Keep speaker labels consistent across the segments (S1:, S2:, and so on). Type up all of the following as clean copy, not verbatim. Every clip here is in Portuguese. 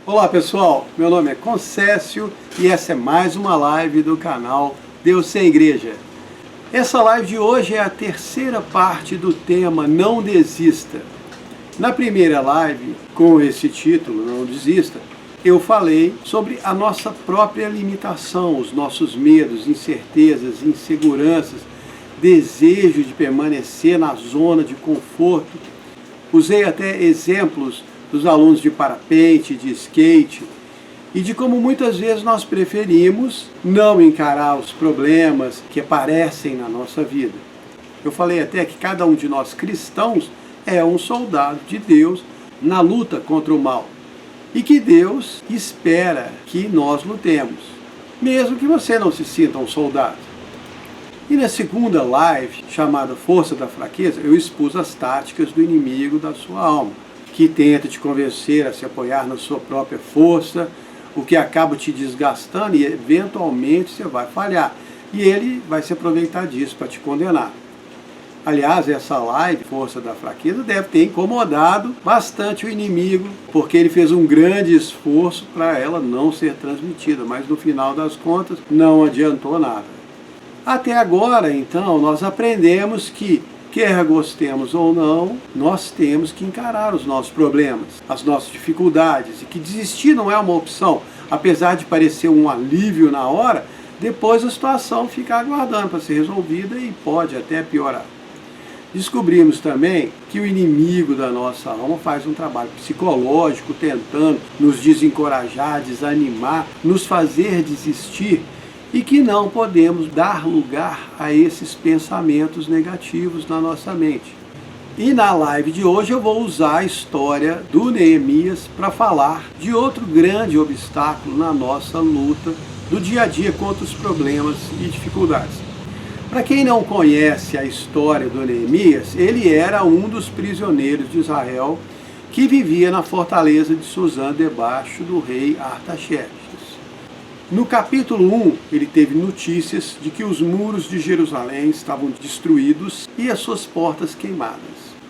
S1: Olá pessoal, meu nome é Concécio e essa é mais uma live do canal Deus Sem Igreja. Essa live de hoje é a terceira parte do tema Não Desista. Na primeira live, com esse título, Não Desista, eu falei sobre a nossa própria limitação, os nossos medos, incertezas, inseguranças, desejo de permanecer na zona de conforto. Usei até exemplos dos alunos de parapente, de skate, e de como muitas vezes nós preferimos não encarar os problemas que aparecem na nossa vida. Eu falei até que cada um de nós cristãos é um soldado de Deus na luta contra o mal, e que Deus espera que nós lutemos, mesmo que você não se sinta um soldado. E na segunda live, chamada Força da Fraqueza, eu expus as táticas do inimigo da sua alma, que tenta te convencer a se apoiar na sua própria força, o que acaba te desgastando e eventualmente você vai falhar. E ele vai se aproveitar disso para te condenar. Aliás, essa live, Força da Fraqueza, deve ter incomodado bastante o inimigo, porque ele fez um grande esforço para ela não ser transmitida, mas no final das contas não adiantou nada. Até agora, então, nós aprendemos que, quer gostemos ou não, nós temos que encarar os nossos problemas, as nossas dificuldades, e que desistir não é uma opção. Apesar de parecer um alívio na hora, depois a situação fica aguardando para ser resolvida e pode até piorar. Descobrimos também que o inimigo da nossa alma faz um trabalho psicológico tentando nos desencorajar, desanimar, nos fazer desistir, e que não podemos dar lugar a esses pensamentos negativos na nossa mente. E na live de hoje eu vou usar a história do Neemias para falar de outro grande obstáculo na nossa luta do dia a dia contra os problemas e dificuldades. Para quem não conhece a história do Neemias, ele era um dos prisioneiros de Israel que vivia na fortaleza de Suzã debaixo do rei Artaxerxes. No capítulo 1, ele teve notícias de que os muros de Jerusalém estavam destruídos e as suas portas queimadas.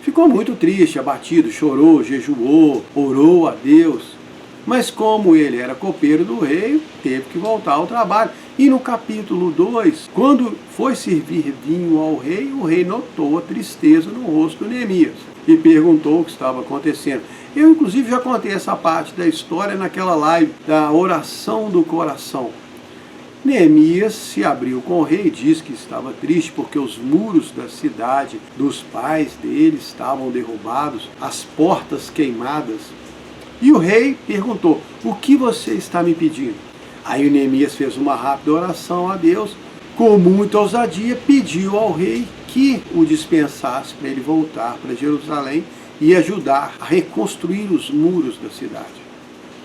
S1: Ficou muito triste, abatido, chorou, jejuou, orou a Deus. Mas como ele era copeiro do rei, teve que voltar ao trabalho. E no capítulo 2, quando foi servir vinho ao rei, o rei notou a tristeza no rosto de Neemias e perguntou o que estava acontecendo. Eu, inclusive, já contei essa parte da história naquela live da oração do coração. Neemias se abriu com o rei e disse que estava triste porque os muros da cidade dos pais dele estavam derrubados, as portas queimadas. E o rei perguntou: o que você está me pedindo? Aí o Neemias fez uma rápida oração a Deus, com muita ousadia, pediu ao rei que o dispensasse para ele voltar para Jerusalém e ajudar a reconstruir os muros da cidade.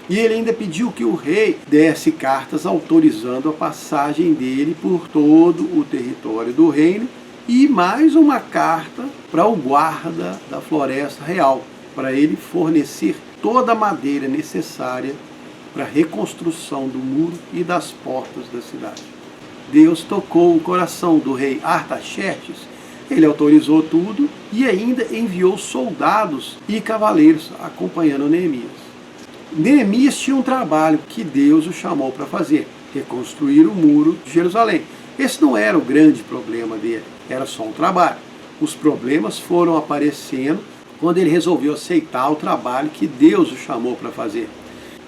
S1: E ele ainda pediu que o rei desse cartas autorizando a passagem dele por todo o território do reino e mais uma carta para o guarda da floresta real, para ele fornecer toda a madeira necessária para a reconstrução do muro e das portas da cidade. Deus tocou o coração do rei Artaxerxes. Ele autorizou tudo e ainda enviou soldados e cavaleiros acompanhando Neemias. Neemias tinha um trabalho que Deus o chamou para fazer: reconstruir o muro de Jerusalém. Esse não era o grande problema dele, era só um trabalho. Os problemas foram aparecendo quando ele resolveu aceitar o trabalho que Deus o chamou para fazer.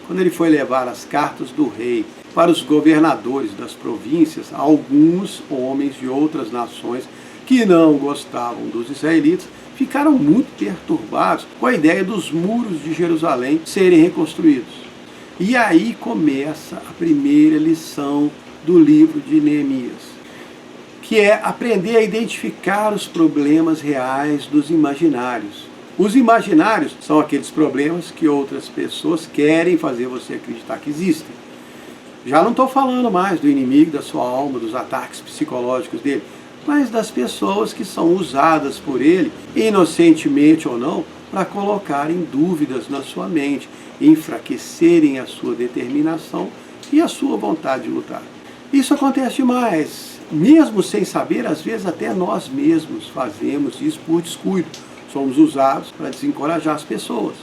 S1: Quando ele foi levar as cartas do rei para os governadores das províncias, alguns homens de outras nações que não gostavam dos israelitas ficaram muito perturbados com a ideia dos muros de Jerusalém serem reconstruídos. E aí começa a primeira lição do livro de Neemias, que é aprender a identificar os problemas reais dos imaginários. Os imaginários são aqueles problemas que outras pessoas querem fazer você acreditar que existem. Já não estou falando mais do inimigo da sua alma, dos ataques psicológicos dele, mas das pessoas que são usadas por ele, inocentemente ou não, para colocarem dúvidas na sua mente, enfraquecerem a sua determinação e a sua vontade de lutar. Isso acontece demais, mesmo sem saber, às vezes até nós mesmos fazemos isso por descuido. Somos usados para desencorajar as pessoas.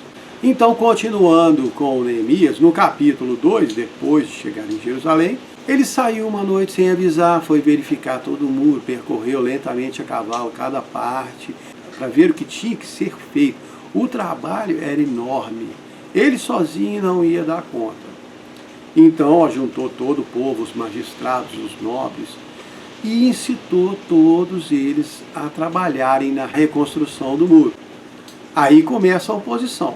S1: Então, continuando com Neemias, no capítulo 2, depois de chegar em Jerusalém, ele saiu uma noite sem avisar, foi verificar todo o muro, percorreu lentamente a cavalo cada parte, para ver o que tinha que ser feito. O trabalho era enorme, ele sozinho não ia dar conta. Então, ajuntou todo o povo, os magistrados, os nobres, e incitou todos eles a trabalharem na reconstrução do muro. Aí começa a oposição.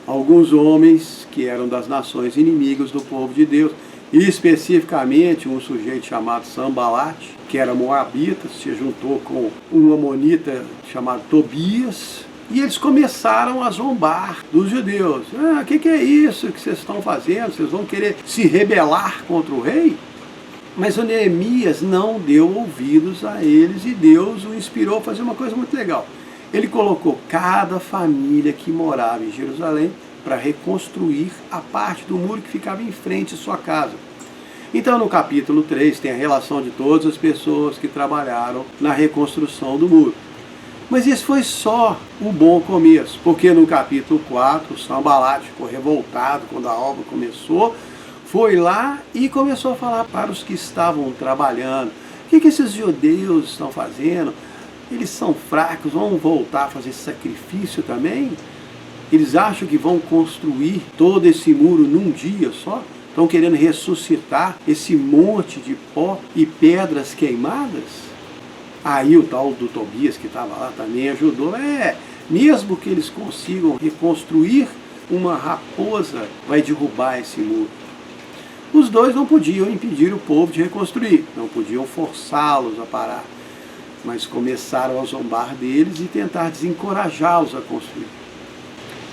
S1: Alguns homens que eram das nações inimigas do povo de Deus, e especificamente um sujeito chamado Sanbalat, que era moabita, se juntou com um amonita chamado Tobias, e eles começaram a zombar dos judeus. O que é isso que vocês estão fazendo? Vocês vão querer se rebelar contra o rei? Mas o Neemias não deu ouvidos a eles e Deus o inspirou a fazer uma coisa muito legal. Ele colocou cada família que morava em Jerusalém para reconstruir a parte do muro que ficava em frente à sua casa. Então, no capítulo 3, tem a relação de todas as pessoas que trabalharam na reconstrução do muro. Mas esse foi só o bom começo, porque no capítulo 4, o Sanbalat ficou revoltado quando a obra começou, foi lá e começou a falar para os que estavam trabalhando: o que esses judeus estão fazendo? Eles são fracos, vão voltar a fazer sacrifício também? Eles acham que vão construir todo esse muro num dia só? Estão querendo ressuscitar esse monte de pó e pedras queimadas? Aí o tal do Tobias, que estava lá, também ajudou. Mesmo que eles consigam reconstruir, uma raposa vai derrubar esse muro. Os dois não podiam impedir o povo de reconstruir, não podiam forçá-los a parar, mas começaram a zombar deles e tentar desencorajá-los a construir.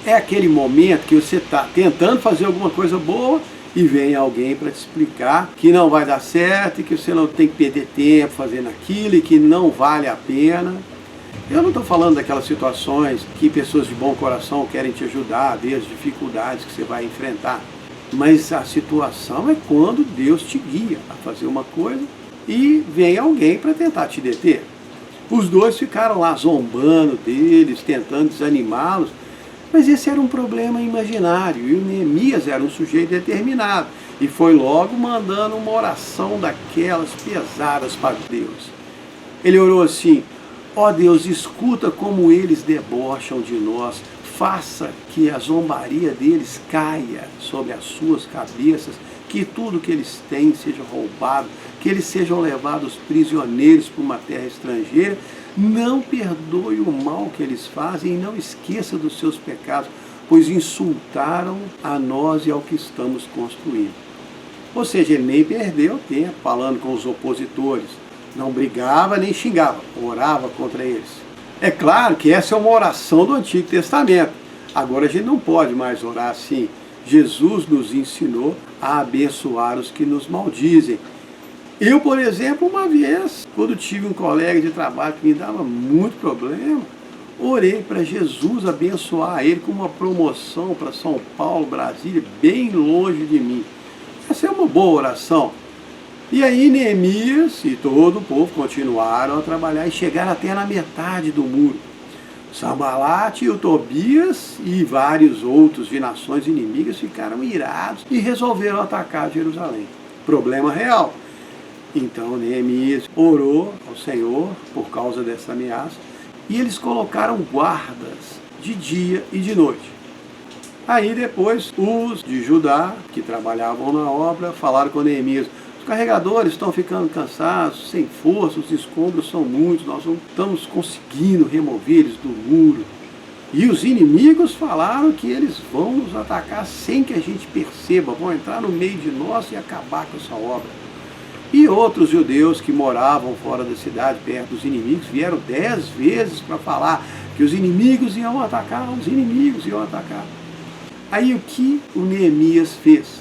S1: É aquele momento que você está tentando fazer alguma coisa boa e vem alguém para te explicar que não vai dar certo e que você não tem que perder tempo fazendo aquilo e que não vale a pena. Eu não estou falando daquelas situações que pessoas de bom coração querem te ajudar, ver as dificuldades que você vai enfrentar. Mas a situação é quando Deus te guia a fazer uma coisa e vem alguém para tentar te deter. Os dois ficaram lá zombando deles, tentando desanimá-los, mas esse era um problema imaginário, e o Neemias era um sujeito determinado, e foi logo mandando uma oração daquelas pesadas para Deus. Ele orou assim: ó Deus, escuta como eles debocham de nós, faça que a zombaria deles caia sobre as suas cabeças, que tudo que eles têm seja roubado, que eles sejam levados prisioneiros para uma terra estrangeira. Não perdoe o mal que eles fazem e não esqueça dos seus pecados, pois insultaram a nós e ao que estamos construindo. Ou seja, ele nem perdeu tempo falando com os opositores, não brigava nem xingava, orava contra eles. É claro que essa é uma oração do Antigo Testamento. Agora a gente não pode mais orar assim. Jesus nos ensinou a abençoar os que nos maldizem. Eu, por exemplo, uma vez, quando tive um colega de trabalho que me dava muito problema, orei para Jesus abençoar ele com uma promoção para São Paulo, Brasília, bem longe de mim. Essa é uma boa oração. E aí Neemias e todo o povo continuaram a trabalhar e chegaram até na metade do muro. Sanbalat e o Tobias e vários outros de nações inimigas ficaram irados e resolveram atacar Jerusalém. Problema real. Então Neemias orou ao Senhor por causa dessa ameaça e eles colocaram guardas de dia e de noite. Aí depois os de Judá, que trabalhavam na obra, falaram com Neemias: os carregadores estão ficando cansados, sem força, os escombros são muitos, nós não estamos conseguindo remover eles do muro. E os inimigos falaram que eles vão nos atacar sem que a gente perceba, vão entrar no meio de nós e acabar com essa obra. E outros judeus que moravam fora da cidade, perto dos inimigos, vieram 10 vezes para falar que os inimigos iam atacar, os inimigos iam atacar. Aí o que o Neemias fez?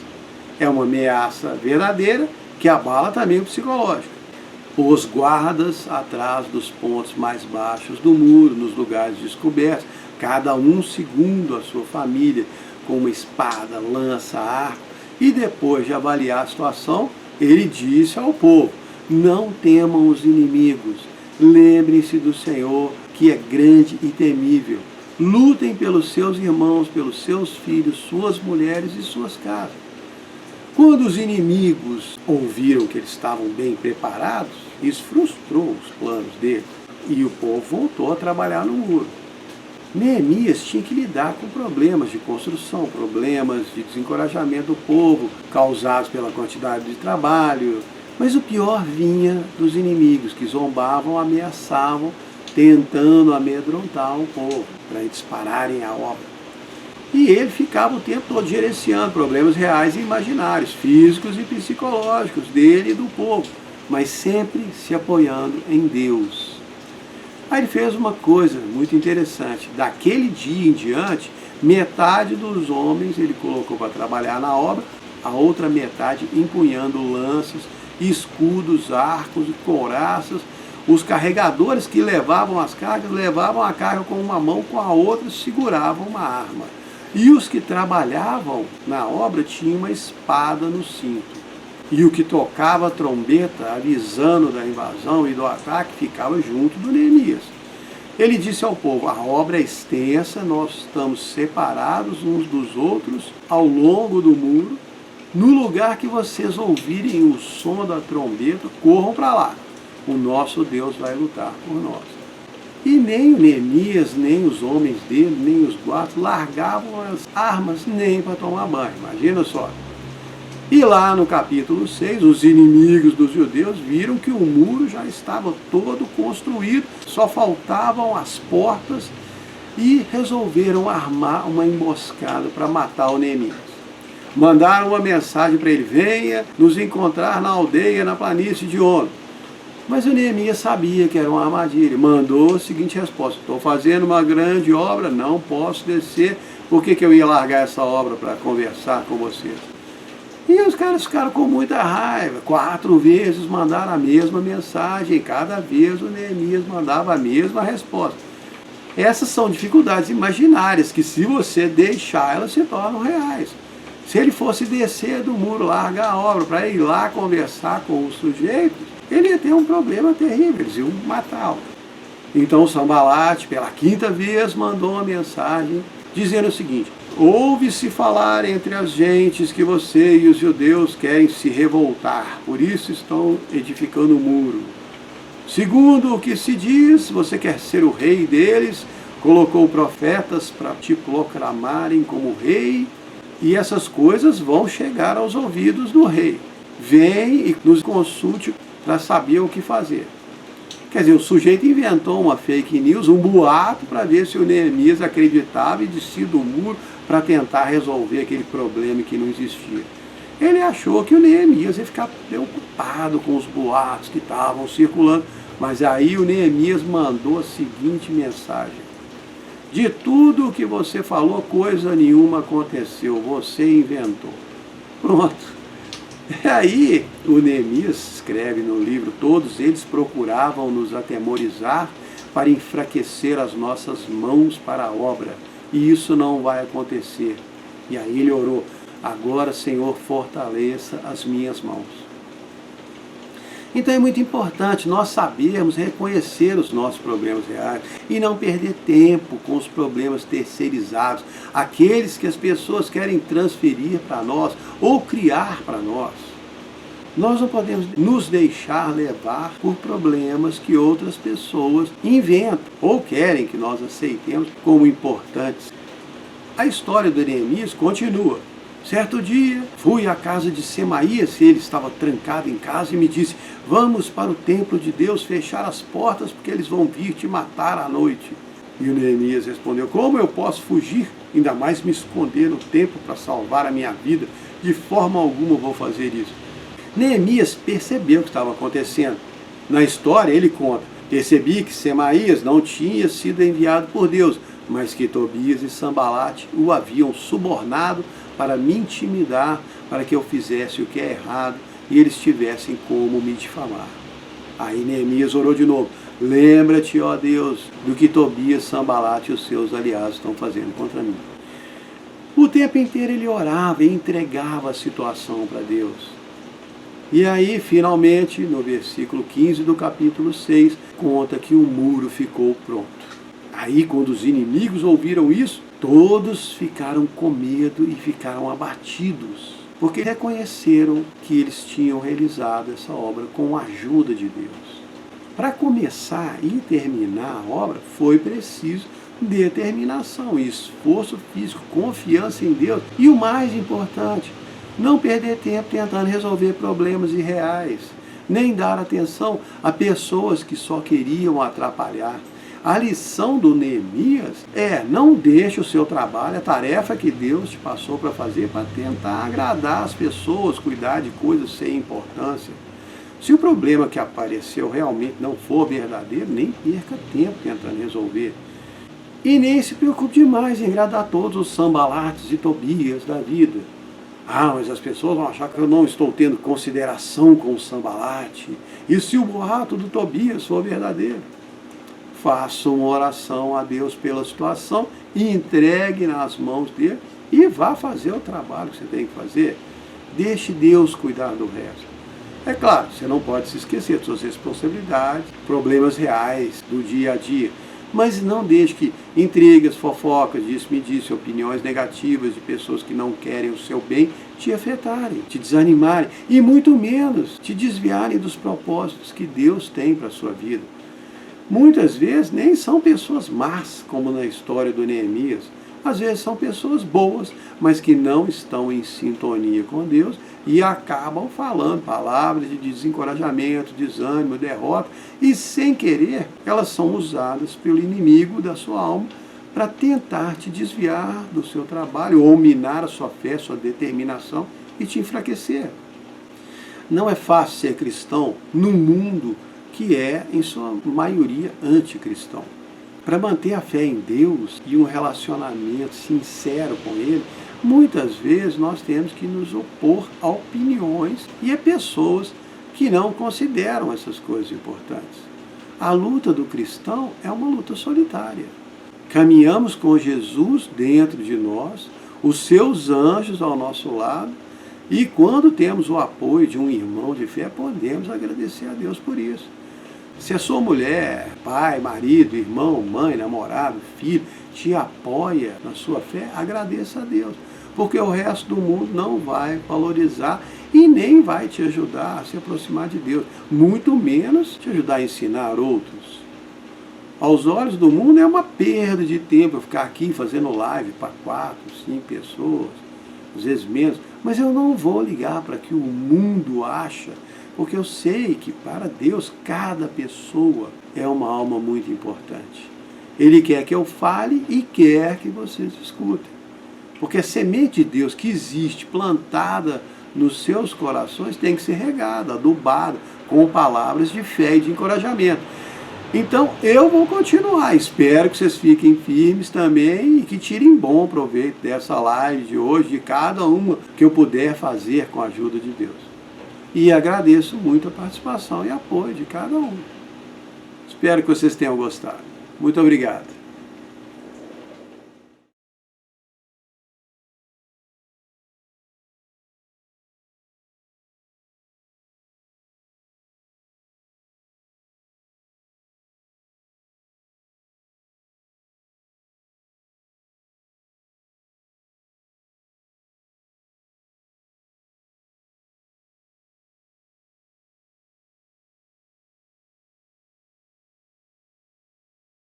S1: É uma ameaça verdadeira que abala também o psicológico. Pôs guardas atrás dos pontos mais baixos do muro, nos lugares descobertos, cada um segundo a sua família, com uma espada, lança, arco, e depois de avaliar a situação, ele disse ao povo: não temam os inimigos, lembrem-se do Senhor, que é grande e temível. lutem pelos seus irmãos, pelos seus filhos, suas mulheres e suas casas. Quando os inimigos ouviram que eles estavam bem preparados, isso frustrou os planos deles e o povo voltou a trabalhar no muro. Neemias tinha que lidar com problemas de construção, problemas de desencorajamento do povo, causados pela quantidade de trabalho, mas o pior vinha dos inimigos que zombavam, ameaçavam, tentando amedrontar o povo, para eles pararem a obra. E ele ficava o tempo todo gerenciando problemas reais e imaginários, físicos e psicológicos dele e do povo, mas sempre se apoiando em Deus. Aí ele fez uma coisa muito interessante. Daquele dia em diante, metade dos homens ele colocou para trabalhar na obra, a outra metade empunhando lanças, escudos, arcos e couraças. Os carregadores que levavam as cargas, levavam a carga com uma mão, com a outra seguravam uma arma. E os que trabalhavam na obra tinham uma espada no cinto. E o que tocava a trombeta, avisando da invasão e do ataque, ficava junto do Neemias. Ele disse ao povo: a obra é extensa, nós estamos separados uns dos outros ao longo do muro. No lugar que vocês ouvirem o som da trombeta, corram para lá. O nosso Deus vai lutar por nós. E nem o Neemias, nem os homens dele, nem os guardas largavam as armas nem para tomar banho. Imagina só. E lá no capítulo 6, os inimigos dos judeus viram que o muro já estava todo construído, só faltavam as portas e resolveram armar uma emboscada para matar o Neemias. Mandaram uma mensagem para ele: venha nos encontrar na aldeia, na planície de Ono. Mas o Neemias sabia que era uma armadilha, mandou a seguinte resposta: estou fazendo uma grande obra, não posso descer, por que eu ia largar essa obra para conversar com vocês? E os caras ficaram com muita raiva, 4 vezes mandaram a mesma mensagem, e cada vez o Neemias mandava a mesma resposta. Essas são dificuldades imaginárias, que se você deixar, elas se tornam reais. Se ele fosse descer do muro, largar a obra para ir lá conversar com os sujeitos, ele ia ter um problema terrível, eles iam matá-lo. Então Sambalate, pela 5ª vez, mandou uma mensagem dizendo o seguinte: ouve-se falar entre as gentes que você e os judeus querem se revoltar, por isso estão edificando o muro. Segundo o que se diz, você quer ser o rei deles, colocou profetas para te proclamarem como rei, e essas coisas vão chegar aos ouvidos do rei. Vem e nos consulte para saber o que fazer. Quer dizer, o sujeito inventou uma fake news, um boato, para ver se o Neemias acreditava e descia do muro para tentar resolver aquele problema que não existia. Ele achou que o Neemias ia ficar preocupado com os boatos que estavam circulando, mas aí o Neemias mandou a seguinte mensagem: de tudo o que você falou, coisa nenhuma aconteceu, você inventou. Pronto. E aí o Neemias escreve no livro: todos eles procuravam nos atemorizar para enfraquecer as nossas mãos para a obra, e isso não vai acontecer. E aí ele orou: agora, Senhor, fortaleça as minhas mãos. Então é muito importante nós sabermos reconhecer os nossos problemas reais e não perder tempo com os problemas terceirizados, aqueles que as pessoas querem transferir para nós ou criar para nós. Nós não podemos nos deixar levar por problemas que outras pessoas inventam ou querem que nós aceitemos como importantes. A história do Neemias continua. Certo dia, fui à casa de Semaías, ele estava trancado em casa, e me disse: vamos para o templo de Deus fechar as portas, porque eles vão vir te matar à noite. E o Neemias respondeu: como eu posso fugir, ainda mais me esconder no templo para salvar a minha vida? De forma alguma vou fazer isso. Neemias percebeu o que estava acontecendo. Na história ele conta: percebi que Semaías não tinha sido enviado por Deus, mas que Tobias e Sambalate o haviam subornado para me intimidar, para que eu fizesse o que é errado e eles tivessem como me difamar. Aí Neemias orou de novo: lembra-te, ó Deus, do que Tobias, Sambalate e os seus aliados estão fazendo contra mim. O tempo inteiro ele orava e entregava a situação para Deus. E aí, finalmente, no versículo 15 do capítulo 6, conta que o muro ficou pronto. Aí, quando os inimigos ouviram isso, todos ficaram com medo e ficaram abatidos, porque reconheceram que eles tinham realizado essa obra com a ajuda de Deus. Para começar e terminar a obra, foi preciso determinação, esforço físico, confiança em Deus e o mais importante, não perder tempo tentando resolver problemas irreais, nem dar atenção a pessoas que só queriam atrapalhar. A lição do Neemias é: não deixe o seu trabalho, a tarefa que Deus te passou para fazer, para tentar agradar as pessoas, cuidar de coisas sem importância. Se o problema que apareceu realmente não for verdadeiro, nem perca tempo tentando resolver. E nem se preocupe demais em agradar todos os Sanbalates e Tobias da vida. Ah, mas as pessoas vão achar que eu não estou tendo consideração com o Sanbalate. E se o boato do Tobias for verdadeiro? Faça uma oração a Deus pela situação, entregue nas mãos dele e vá fazer o trabalho que você tem que fazer. Deixe Deus cuidar do resto. É claro, você não pode se esquecer de suas responsabilidades, problemas reais do dia a dia, mas não deixe que intrigas, fofocas, disse-me-disse, opiniões negativas de pessoas que não querem o seu bem te afetarem, te desanimarem e muito menos te desviarem dos propósitos que Deus tem para a sua vida. Muitas vezes nem são pessoas más, como na história do Neemias. Às vezes são pessoas boas, mas que não estão em sintonia com Deus e acabam falando palavras de desencorajamento, desânimo, derrota, e sem querer elas são usadas pelo inimigo da sua alma para tentar te desviar do seu trabalho ou minar a sua fé, sua determinação e te enfraquecer. Não é fácil ser cristão num mundo que é, em sua maioria, anticristão. Para manter a fé em Deus e um relacionamento sincero com Ele, muitas vezes nós temos que nos opor a opiniões e a pessoas que não consideram essas coisas importantes. A luta do cristão é uma luta solitária. Caminhamos com Jesus dentro de nós, os seus anjos ao nosso lado, e quando temos o apoio de um irmão de fé, podemos agradecer a Deus por isso. Se a sua mulher, pai, marido, irmão, mãe, namorado, filho, te apoia na sua fé, agradeça a Deus. Porque o resto do mundo não vai valorizar e nem vai te ajudar a se aproximar de Deus. Muito menos te ajudar a ensinar outros. Aos olhos do mundo é uma perda de tempo eu ficar aqui fazendo live para 4, 5 pessoas, às vezes menos. Mas eu não vou ligar para o que o mundo acha, porque eu sei que para Deus cada pessoa é uma alma muito importante. Ele quer que eu fale e quer que vocês escutem. Porque a semente de Deus que existe, plantada nos seus corações, tem que ser regada, adubada, com palavras de fé e de encorajamento. Então eu vou continuar, espero que vocês fiquem firmes também e que tirem bom proveito dessa live de hoje, de cada uma que eu puder fazer com a ajuda de Deus. E agradeço muito a participação e apoio de cada um. Espero que vocês tenham gostado. Muito obrigado.